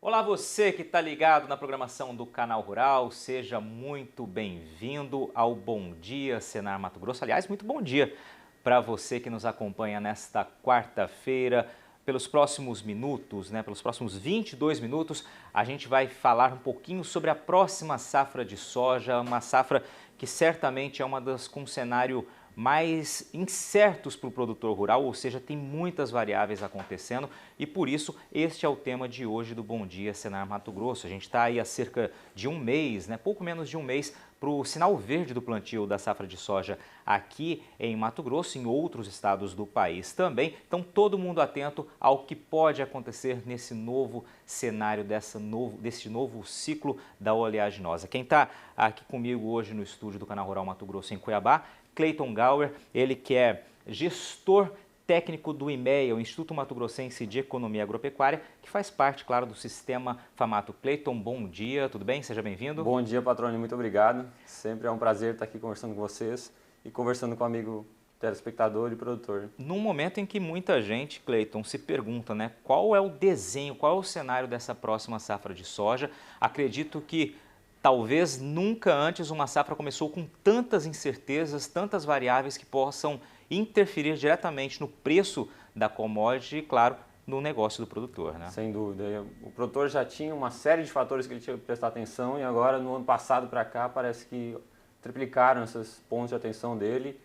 Olá, você que está ligado na programação do Canal Rural, seja muito bem-vindo ao Bom Dia Senar Mato Grosso. Aliás, muito bom dia para você que nos acompanha nesta quarta-feira. Pelos próximos minutos, pelos próximos 22 minutos, a gente vai falar um pouquinho sobre a próxima safra de soja, uma safra que certamente é uma das com cenário mais incertos para o produtor rural, ou seja, tem muitas variáveis acontecendo e por isso este é o tema de hoje do Bom Dia Senar Mato Grosso. A gente está aí há cerca de um mês, pouco menos de um mês, para o sinal verde do plantio da safra de soja aqui em Mato Grosso, em outros estados do país também. Então todo mundo atento ao que pode acontecer nesse novo cenário, desse novo ciclo da oleaginosa. Quem está aqui comigo hoje no estúdio do Canal Rural Mato Grosso em Cuiabá, Cleiton Gauer, ele que é gestor técnico do IMEA, o Instituto Mato Grossense de Economia Agropecuária, que faz parte, claro, do sistema Famato. Cleiton, bom dia, tudo bem? Seja bem-vindo. Bom dia, Patrônio, muito obrigado. Sempre é um prazer estar aqui conversando com vocês e conversando com o amigo telespectador e produtor. Num momento em que muita gente, Cleiton, se pergunta, qual é o desenho, qual é o cenário dessa próxima safra de soja? Acredito que talvez nunca antes uma safra começou com tantas incertezas, tantas variáveis que possam interferir diretamente no preço da commodity e, claro, no negócio do produtor, Sem dúvida. O produtor já tinha uma série de fatores que ele tinha que prestar atenção e agora, no ano passado para cá, parece que triplicaram esses pontos de atenção dele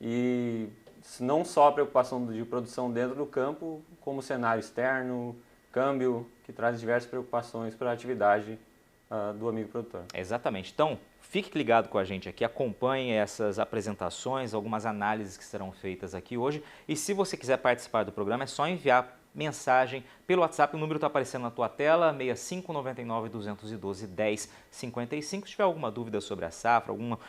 e não só a preocupação de produção dentro do campo, como cenário externo, câmbio, que traz diversas preocupações para a atividade do amigo produtor. Exatamente. Então, fique ligado com a gente aqui, acompanhe essas apresentações, algumas análises que serão feitas aqui hoje. E se você quiser participar do programa, é só enviar mensagem pelo WhatsApp, o número está aparecendo na tua tela, 6599 212 1055. Se tiver alguma dúvida sobre a safra, alguma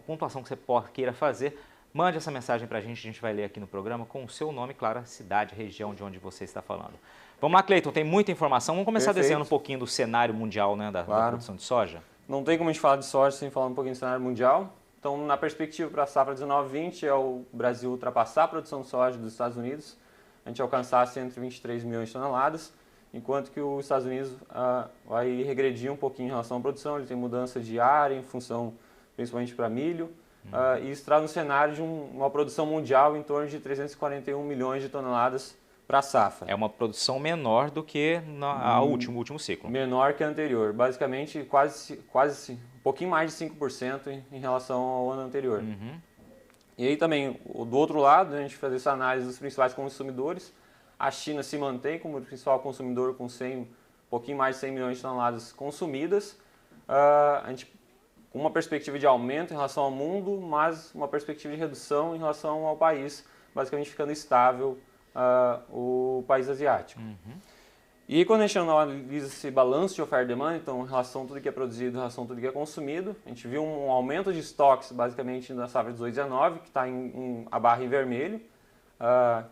pontuação que você queira fazer, mande essa mensagem para a gente vai ler aqui no programa com o seu nome, claro, a cidade, região de onde você está falando. Vamos lá, Cleiton, tem muita informação. Vamos começar desenhando um pouquinho do cenário mundial da produção de soja? Não tem como a gente falar de soja sem falar um pouquinho do cenário mundial. Então, na perspectiva para a safra 19-20, é o Brasil ultrapassar a produção de soja dos Estados Unidos, a gente alcançar 123 milhões de toneladas, enquanto que os Estados Unidos vai regredir um pouquinho em relação à produção, ele tem mudança de área em função principalmente para milho, e isso traz um cenário de uma produção mundial em torno de 341 milhões de toneladas para a safra. É uma produção menor do que o último ciclo. Menor que a anterior, basicamente quase um pouquinho mais de 5% em relação ao ano anterior. E aí também, do outro lado, a gente faz essa análise dos principais consumidores. A China se mantém como o principal consumidor com um pouquinho mais de 100 milhões de toneladas consumidas. A gente com uma perspectiva de aumento em relação ao mundo, mas uma perspectiva de redução em relação ao país, basicamente ficando estável o país asiático. E quando a gente analisa esse balanço de oferta e demanda, então em relação a tudo que é produzido, em relação a tudo que é consumido, a gente viu um aumento de estoques basicamente na safra 18-19, que está a barra em vermelho,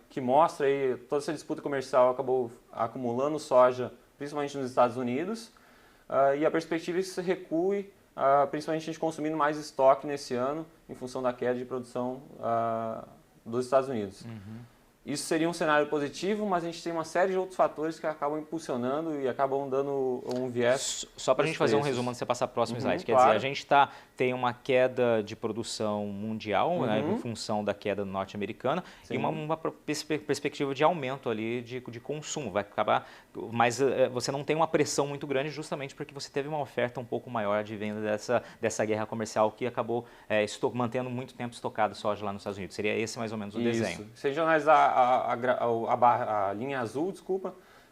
que mostra aí toda essa disputa comercial acabou acumulando soja, principalmente nos Estados Unidos, e a perspectiva é que isso recue, principalmente a gente consumindo mais estoque nesse ano, em função da queda de produção dos Estados Unidos. Isso seria um cenário positivo, mas a gente tem uma série de outros fatores que acabam impulsionando e acabam dando um viés. Só para a gente fazer um resumo antes de você passar para o próximo slide. Quer claro. dizer, a gente tem uma queda de produção mundial, em função da queda norte-americana, e uma perspectiva de aumento ali de consumo. Vai acabar, mas você não tem uma pressão muito grande justamente porque você teve uma oferta um pouco maior de venda dessa guerra comercial que acabou mantendo muito tempo estocado soja lá nos Estados Unidos. Seria esse mais ou menos o desenho. Se a gente analisar a linha azul,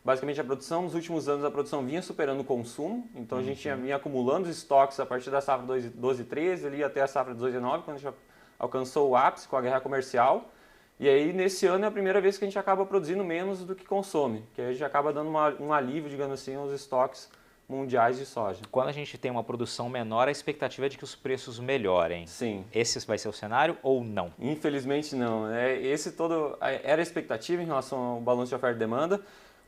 basicamente a produção, nos últimos anos a produção vinha superando o consumo, então a gente vinha acumulando os estoques a partir da safra 12-13 ali até a safra 18-19, quando a gente alcançou o ápice com a guerra comercial, e aí nesse ano é a primeira vez que a gente acaba produzindo menos do que consome, que aí a gente acaba dando um alívio, digamos assim, aos estoques mundiais de soja. Quando a gente tem uma produção menor, a expectativa é de que os preços melhorem. Sim. Esse vai ser o cenário ou não? Infelizmente não. Era a expectativa em relação ao balanço de oferta e demanda,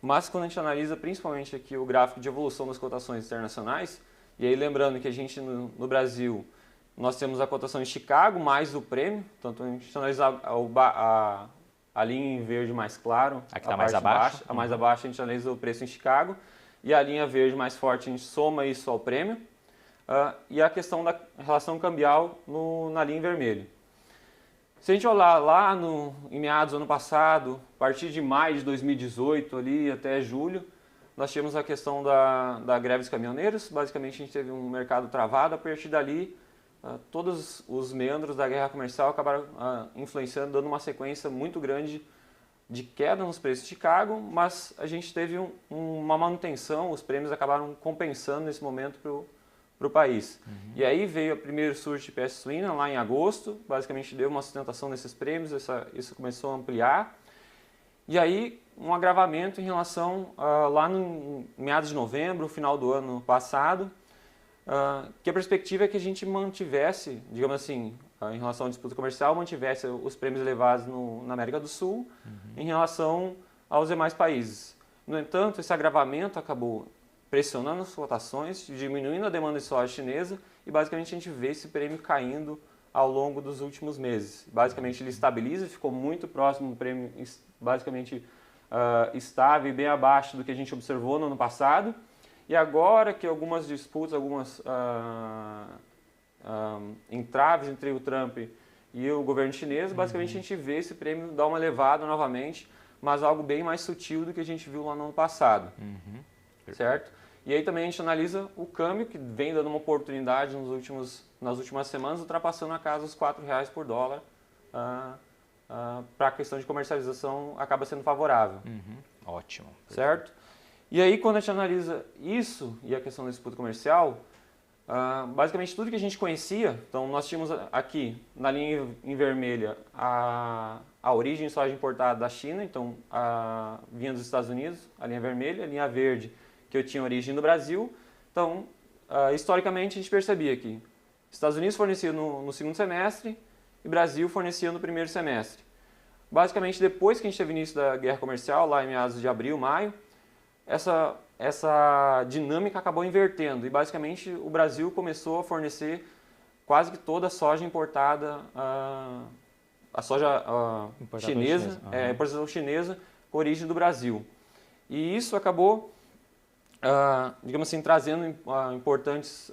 mas quando a gente analisa principalmente aqui o gráfico de evolução das cotações internacionais, e aí lembrando que a gente no Brasil, nós temos a cotação em Chicago mais o prêmio, tanto a gente analisa a linha em verde mais claro, a que está mais abaixo. A mais abaixo a gente analisa o preço em Chicago, e a linha verde mais forte, a gente soma isso ao prêmio, e a questão da relação cambial na linha vermelha. Se a gente olhar lá em meados do ano passado, a partir de maio de 2018 ali até julho, nós tínhamos a questão da greve dos caminhoneiros. Basicamente a gente teve um mercado travado. A partir dali, todos os meandros da guerra comercial acabaram influenciando, dando uma sequência muito grande de queda nos preços de Chicago, mas a gente teve uma manutenção, os prêmios acabaram compensando nesse momento para o país. Uhum. E aí veio o primeiro surto de peste suína lá em agosto, basicamente deu uma sustentação nesses prêmios, isso começou a ampliar. E aí um agravamento em relação lá no meados de novembro, final do ano passado, que a perspectiva é que a gente mantivesse, digamos assim, em relação à disputa comercial, mantivesse os prêmios elevados na América do Sul em relação aos demais países. No entanto, esse agravamento acabou pressionando as cotações, diminuindo a demanda de soja chinesa e basicamente a gente vê esse prêmio caindo ao longo dos últimos meses. Basicamente ele estabiliza, ficou muito próximo do prêmio, basicamente estável e bem abaixo do que a gente observou no ano passado. E agora que algumas disputas, algumas entraves entre o Trump e o governo chinês, basicamente a gente vê esse prêmio dar uma elevada novamente, mas algo bem mais sutil do que a gente viu lá no ano passado. Certo? E aí também a gente analisa o câmbio, que vem dando uma oportunidade nas últimas semanas, ultrapassando a casa dos R$4 por dólar, para a questão de comercialização acaba sendo favorável. Ótimo. Certo? E aí quando a gente analisa isso e a questão da disputa comercial, basicamente tudo que a gente conhecia, então nós tínhamos aqui na linha em vermelha a origem de soja importada da China, então vinha dos Estados Unidos, a linha vermelha, a linha verde que eu tinha origem no Brasil. Então, historicamente a gente percebia que Estados Unidos fornecia no segundo semestre e Brasil fornecia no primeiro semestre. Basicamente, depois que a gente teve início da guerra comercial, lá em meados de abril, maio, essa dinâmica acabou invertendo e basicamente o Brasil começou a fornecer quase que toda a soja importada, a soja chinesa, importação chinesa com origem do Brasil. E isso acabou, digamos assim, trazendo importantes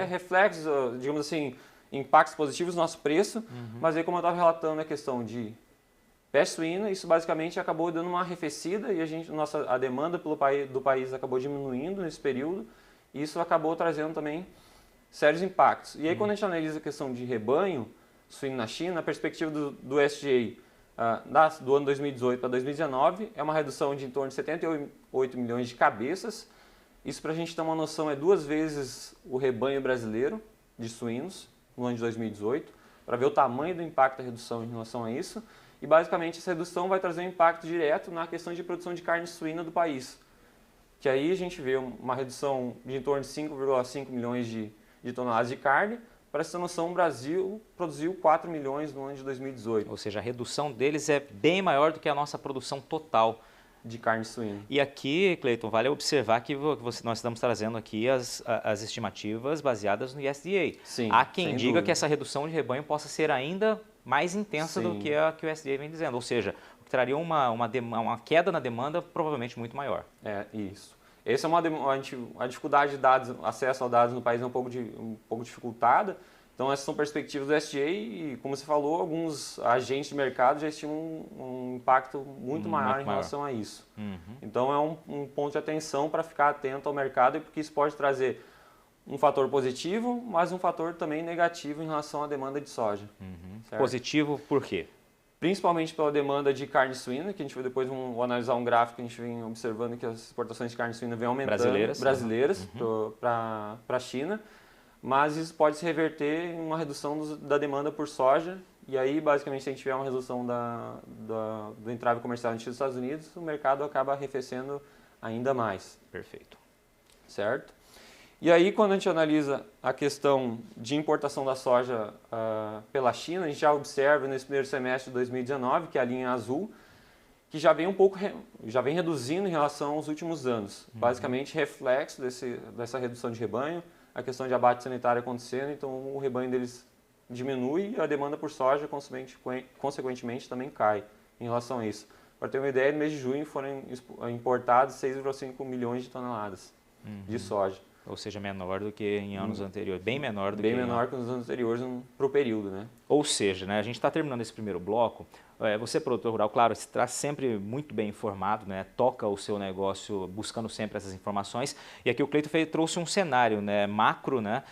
reflexos, digamos assim, impactos positivos no nosso preço, mas aí como eu estava relatando a questão de peste suína, isso basicamente acabou dando uma arrefecida e a demanda do país acabou diminuindo nesse período e isso acabou trazendo também sérios impactos. E aí quando a gente analisa a questão de rebanho suíno na China, a perspectiva do USDA do ano 2018 para 2019 é uma redução de em torno de 78 milhões de cabeças. Isso, para a gente ter uma noção, é 2 vezes o rebanho brasileiro de suínos no ano de 2018, para ver o tamanho do impacto da redução em relação a isso. E basicamente essa redução vai trazer um impacto direto na questão de produção de carne suína do país. Que aí a gente vê uma redução de em torno de 5,5 milhões de toneladas de carne. Para essa noção, o Brasil produziu 4 milhões no ano de 2018. Ou seja, a redução deles é bem maior do que a nossa produção total de carne suína. E aqui, Cleiton, vale observar que nós estamos trazendo aqui as estimativas baseadas no USDA. Sim, há quem diga que essa redução de rebanho possa ser ainda mais intensa do que a que o USDA vem dizendo. Ou seja, o que traria uma queda na demanda provavelmente muito maior. Isso. Essa é a dificuldade de dados, acesso a dados no país é um pouco dificultada. Então essas são perspectivas do USDA e, como você falou, alguns agentes de mercado já estimam um impacto muito maior em relação a isso. Então é um ponto de atenção para ficar atento ao mercado, porque isso pode trazer um fator positivo, mas um fator também negativo em relação à demanda de soja. Positivo por quê? Principalmente pela demanda de carne suína, que a gente vai depois analisar um gráfico, a gente vem observando que as exportações de carne suína vêm aumentando, brasileiras para a China, mas isso pode se reverter em uma redução da demanda por soja, e aí basicamente se a gente tiver uma redução do entrave comercial entre os Estados Unidos, o mercado acaba arrefecendo ainda mais. Perfeito. Certo? E aí, quando a gente analisa a questão de importação da soja pela China, a gente já observa nesse primeiro semestre de 2019, que é a linha azul, que já vem reduzindo em relação aos últimos anos. Basicamente, reflexo dessa redução de rebanho, a questão de abate sanitário acontecendo, então o rebanho deles diminui e a demanda por soja, consequentemente, também cai em relação a isso. Para ter uma ideia, no mês de junho foram importados 6,5 milhões de toneladas de soja. Ou seja, menor do que em anos anteriores, bem menor do bem que menor que nos anos anteriores para o período, né? Ou seja, né, a gente está terminando esse primeiro bloco. Você, produtor rural, claro, se traz sempre muito bem informado, né, toca o seu negócio buscando sempre essas informações. E aqui o Cleiton trouxe um cenário, né, macro, né,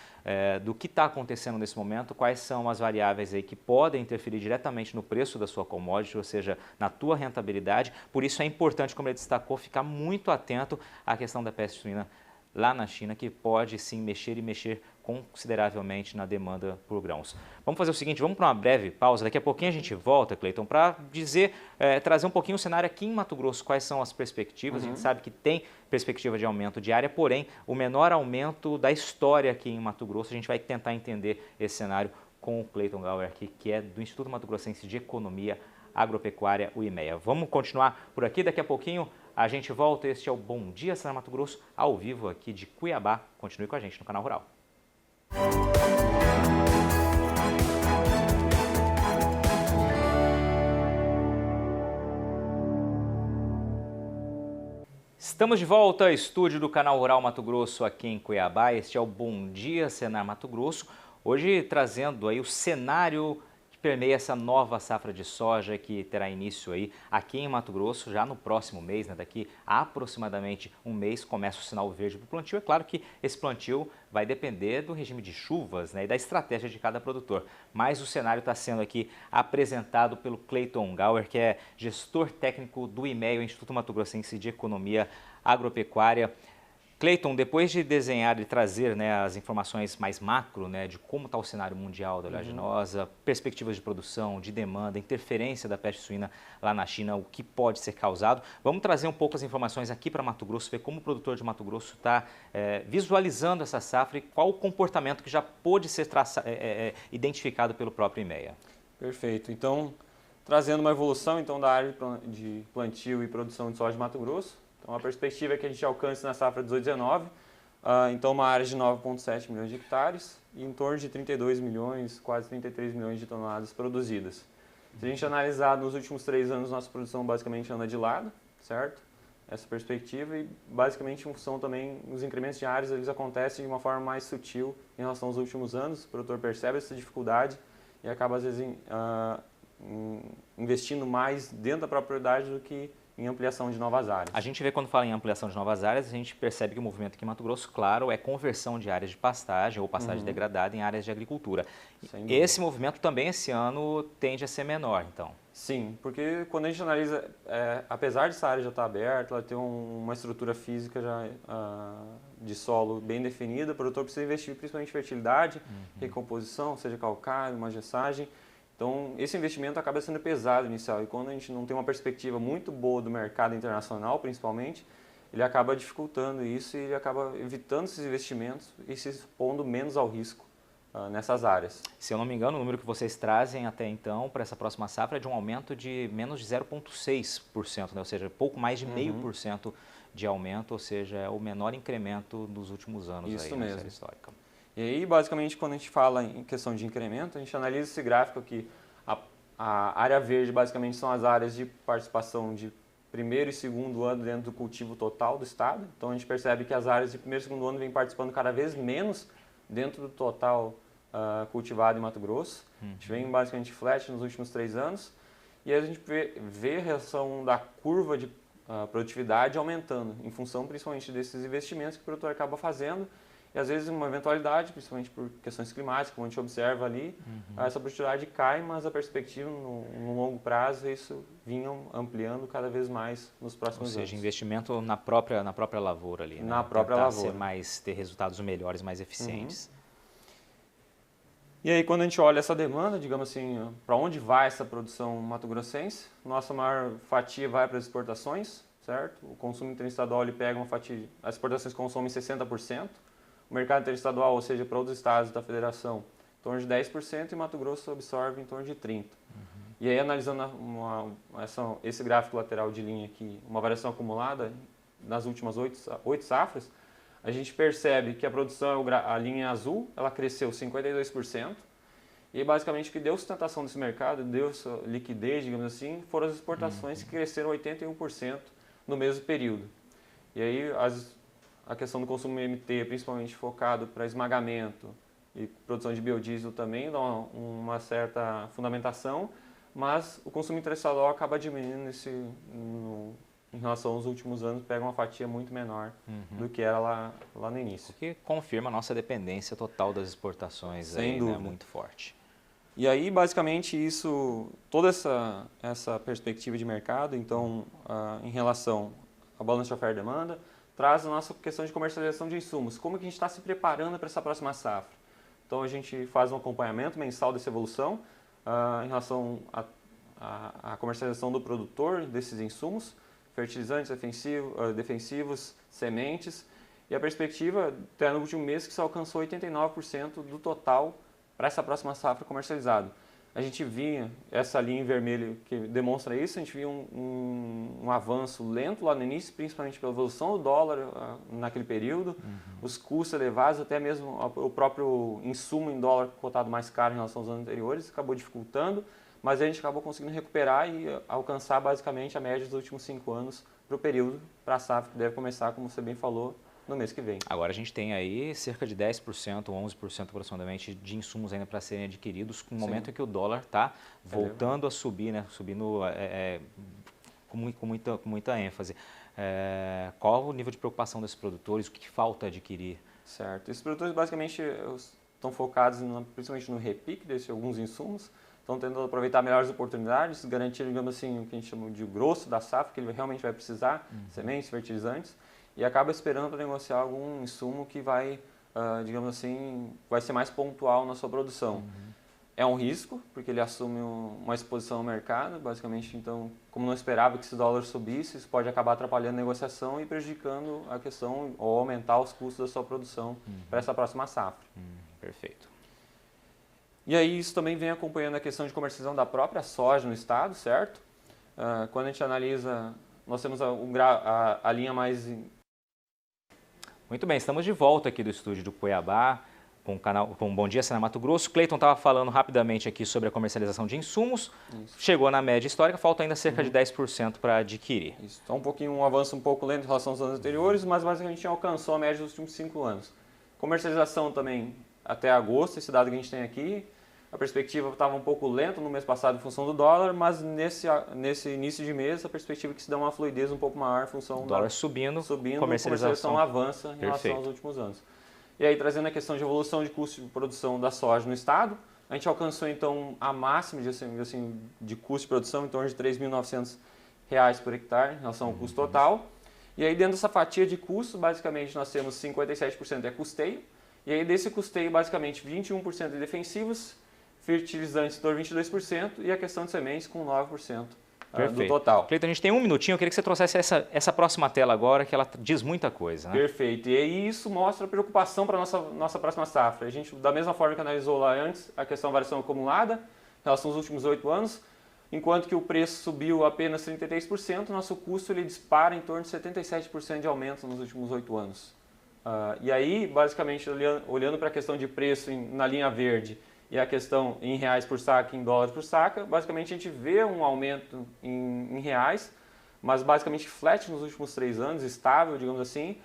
do que está acontecendo nesse momento, quais são as variáveis aí que podem interferir diretamente no preço da sua commodity, ou seja, na tua rentabilidade. Por isso é importante, como ele destacou, ficar muito atento à questão da peste suína lá na China, que pode sim mexer consideravelmente na demanda por grãos. Vamos fazer o seguinte, vamos para uma breve pausa, daqui a pouquinho a gente volta, Cleiton, para trazer um pouquinho o cenário aqui em Mato Grosso, quais são as perspectivas. A gente sabe que tem perspectiva de aumento de área, porém o menor aumento da história aqui em Mato Grosso. A gente vai tentar entender esse cenário com o Cleiton Gauer aqui, que é do Instituto Mato Grossense de Economia Agropecuária, o IMEA. Vamos continuar por aqui, daqui a pouquinho a gente volta. Este é o Bom Dia Senar Mato Grosso, ao vivo aqui de Cuiabá. Continue com a gente no Canal Rural. Estamos de volta ao estúdio do Canal Rural Mato Grosso aqui em Cuiabá. Este é o Bom Dia Senar Mato Grosso. Hoje trazendo aí o cenário que permeia essa nova safra de soja que terá início aí aqui em Mato Grosso já no próximo mês, né? Daqui a aproximadamente um mês começa o sinal verde para o plantio. É claro que esse plantio vai depender do regime de chuvas, né, e da estratégia de cada produtor. Mas o cenário está sendo aqui apresentado pelo Cleiton Gauer, que é gestor técnico do IMEA, o Instituto Mato Grossense de Economia Agropecuária. Cleiton, depois de desenhar e trazer, né, as informações mais macro, né, de como está o cenário mundial da oleaginosa, perspectivas de produção, de demanda, interferência da peste suína lá na China, o que pode ser causado, vamos trazer um pouco as informações aqui para Mato Grosso, ver como o produtor de Mato Grosso está visualizando essa safra e qual o comportamento que já pôde ser identificado pelo próprio IMEA. Perfeito. Então, trazendo uma evolução então, da área de plantio e produção de soja de Mato Grosso. Então, a perspectiva é que a gente alcance na safra 18/19, então uma área de 9,7 milhões de hectares e em torno de 32 milhões, quase 33 milhões de toneladas produzidas. Se a gente analisar nos últimos 3 anos, nossa produção basicamente anda de lado, certo? Essa perspectiva e basicamente em função também, os incrementos de áreas eles acontecem de uma forma mais sutil em relação aos últimos anos, o produtor percebe essa dificuldade e acaba às vezes investindo mais dentro da propriedade do que em ampliação de novas áreas. A gente vê quando fala em ampliação de novas áreas, a gente percebe que o movimento aqui em Mato Grosso, claro, é conversão de áreas de pastagem ou pastagem degradada em áreas de agricultura. Esse movimento também esse ano tende a ser menor, então. Sim, porque quando a gente analisa, apesar de essa área já estar aberta, ela ter uma estrutura física já de solo bem definida, o produtor precisa investir principalmente em fertilidade, recomposição, seja calcário, uma gessagem. Então, esse investimento acaba sendo pesado inicial e quando a gente não tem uma perspectiva muito boa do mercado internacional, principalmente, ele acaba dificultando isso e ele acaba evitando esses investimentos e se expondo menos ao risco nessas áreas. Se eu não me engano, o número que vocês trazem até então para essa próxima safra é de um aumento de menos de 0,6%, né? Ou seja, pouco mais de 0,5% de aumento, ou seja, é o menor incremento dos últimos anos isso aí mesmo. na série histórica. E aí, basicamente, quando a gente fala em questão de incremento, a gente analisa esse gráfico aqui. A área verde, basicamente, são as áreas de participação de primeiro e segundo ano dentro do cultivo total do estado. Então, a gente percebe que as áreas de primeiro e segundo ano vêm participando cada vez menos dentro do total cultivado em Mato Grosso. A gente vem basicamente flat nos últimos 3 anos. E aí a gente vê a relação da curva de produtividade aumentando, em função principalmente desses investimentos que o produtor acaba fazendo. E às vezes uma eventualidade, principalmente por questões climáticas, como a gente observa ali, essa produtividade cai, mas a perspectiva no longo prazo, isso vinha ampliando cada vez mais nos próximos anos. Ou seja, investimento na própria lavoura ali, na né? própria lavoura. Ter resultados melhores, mais eficientes. E aí quando a gente olha essa demanda, digamos assim, para onde vai essa produção mato-grossense, nossa maior fatia vai para as exportações, certo? O consumo interestadual ele pega uma fatia, as exportações consomem 60%, o mercado interestadual, ou seja, para outros estados da federação, em torno de 10% e Mato Grosso absorve em torno de 30%. E aí analisando esse gráfico lateral de linha aqui, uma variação acumulada nas últimas 8 safras, a gente percebe que a produção, a linha azul, ela cresceu 52%, E basicamente o que deu sustentação desse mercado, deu liquidez, digamos assim, foram as exportações que cresceram 81% no mesmo período. E aí a questão do consumo MT, principalmente focado para esmagamento e produção de biodiesel também, dá uma certa fundamentação, mas o consumo interestadual acaba diminuindo em relação aos últimos anos, pega uma fatia muito menor do que era lá no início. O que confirma a nossa dependência total das exportações. Sem dúvida. Né, muito forte. E aí, basicamente, toda essa perspectiva de mercado, então, em relação à balança de oferta e demanda, traz a nossa questão de comercialização de insumos. Como que a gente está se preparando para essa próxima safra? Então, a gente faz um acompanhamento mensal dessa evolução em relação à comercialização do produtor desses insumos, fertilizantes, defensivos, sementes, e a perspectiva, até no último mês, que se alcançou 89% do total para essa próxima safra comercializado. A gente via essa linha em vermelho que demonstra isso, a gente via um avanço lento lá no início, principalmente pela evolução do dólar naquele período, os custos elevados, até mesmo o próprio insumo em dólar cotado mais caro em relação aos anos anteriores, acabou dificultando, mas a gente acabou conseguindo recuperar e alcançar basicamente a média dos últimos 5 anos para o período, para a safra que deve começar, como você bem falou, no mês que vem. Agora a gente tem aí cerca de 10%, 11% aproximadamente de insumos ainda para serem adquiridos, no momento em que o dólar está voltando a subir, né? Subindo com muita ênfase. Qual o nível de preocupação desses produtores? O que falta adquirir? Certo. Esses produtores basicamente estão focados principalmente no repique de alguns insumos, estão tentando aproveitar melhores oportunidades, garantir, digamos assim, o que a gente chama de grosso da safra, que ele realmente vai precisar, sementes, fertilizantes, e acaba esperando para negociar algum insumo que vai, digamos assim, vai ser mais pontual na sua produção. É um risco, porque ele assume uma exposição ao mercado, basicamente, então, como não esperava que esse dólar subisse, isso pode acabar atrapalhando a negociação e prejudicando a questão, ou aumentar os custos da sua produção para essa próxima safra. Perfeito. E aí isso também vem acompanhando a questão de comercialização da própria soja no estado, certo? Quando a gente analisa, nós temos a linha mais... Muito bem, estamos de volta aqui do estúdio do Cuiabá, com Bom Dia Senar Mato Grosso. Cleiton estava falando rapidamente aqui sobre a comercialização de insumos, chegou na média histórica, falta ainda cerca de 10% para adquirir. Isso, então um avanço um pouco lento em relação aos anos anteriores, mas basicamente a gente alcançou a média dos últimos 5 anos. Comercialização também até agosto, esse dado que a gente tem aqui, a perspectiva estava um pouco lenta no mês passado em função do dólar, mas nesse início de mês a perspectiva é que se dá uma fluidez um pouco maior em função do dólar subindo, comercialização avança em relação aos últimos anos. E aí, trazendo a questão de evolução de custo de produção da soja no estado, a gente alcançou então a máxima de custo de produção em torno de R$ 3.900 por hectare em relação ao custo total. E aí, dentro dessa fatia de custo, basicamente nós temos 57% é custeio, e aí desse custeio, basicamente 21% de defensivos, fertilizantes em torno de 22% e a questão de sementes com 9% do total. Cleiton, a gente tem um minutinho, eu queria que você trouxesse essa próxima tela agora, que ela diz muita coisa. Né? Perfeito, e aí isso mostra a preocupação para a nossa próxima safra. A gente, da mesma forma que analisou lá antes, a questão da variação acumulada, em relação aos últimos 8 anos, enquanto que o preço subiu apenas 33%, nosso custo ele dispara em torno de 77% de aumento nos últimos 8 anos. E aí, basicamente, olhando para a questão de preço na linha verde, e a questão em reais por saca, em dólares por saca, basicamente a gente vê um aumento em reais, mas basicamente flat nos últimos 3 anos, estável, digamos assim.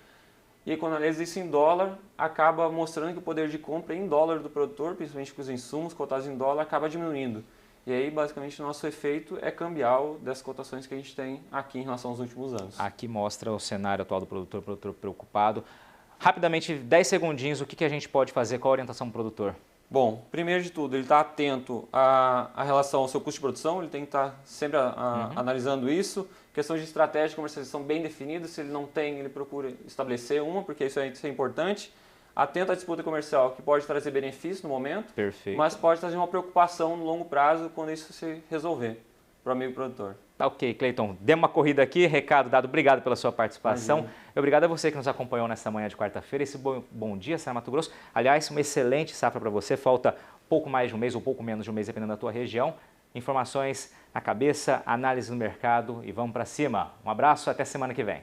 E aí, quando analisa isso em dólar, acaba mostrando que o poder de compra em dólar do produtor, principalmente com os insumos cotados em dólar, acaba diminuindo. E aí, basicamente, o nosso efeito é cambial dessas cotações que a gente tem aqui em relação aos últimos anos. Aqui mostra o cenário atual do produtor preocupado. Rapidamente, 10 segundinhos, o que a gente pode fazer, qual a orientação do produtor? Bom, primeiro de tudo, ele está atento à relação ao seu custo de produção, ele tem que estar sempre analisando isso. Questão de estratégia de comercialização bem definida, se ele não tem, ele procura estabelecer uma, porque isso é importante. Atento à disputa comercial, que pode trazer benefício no momento, mas pode trazer uma preocupação no longo prazo quando isso se resolver para o amigo produtor. Tá ok, Cleiton. Demos uma corrida aqui, recado dado. Obrigado pela sua participação. Imagina. Obrigado a você que nos acompanhou nesta manhã de quarta-feira. Esse bom dia, Senar Mato Grosso. Aliás, uma excelente safra para você. Falta pouco mais de um mês ou pouco menos de um mês, dependendo da tua região. Informações na cabeça, análise no mercado e vamos para cima. Um abraço, até semana que vem.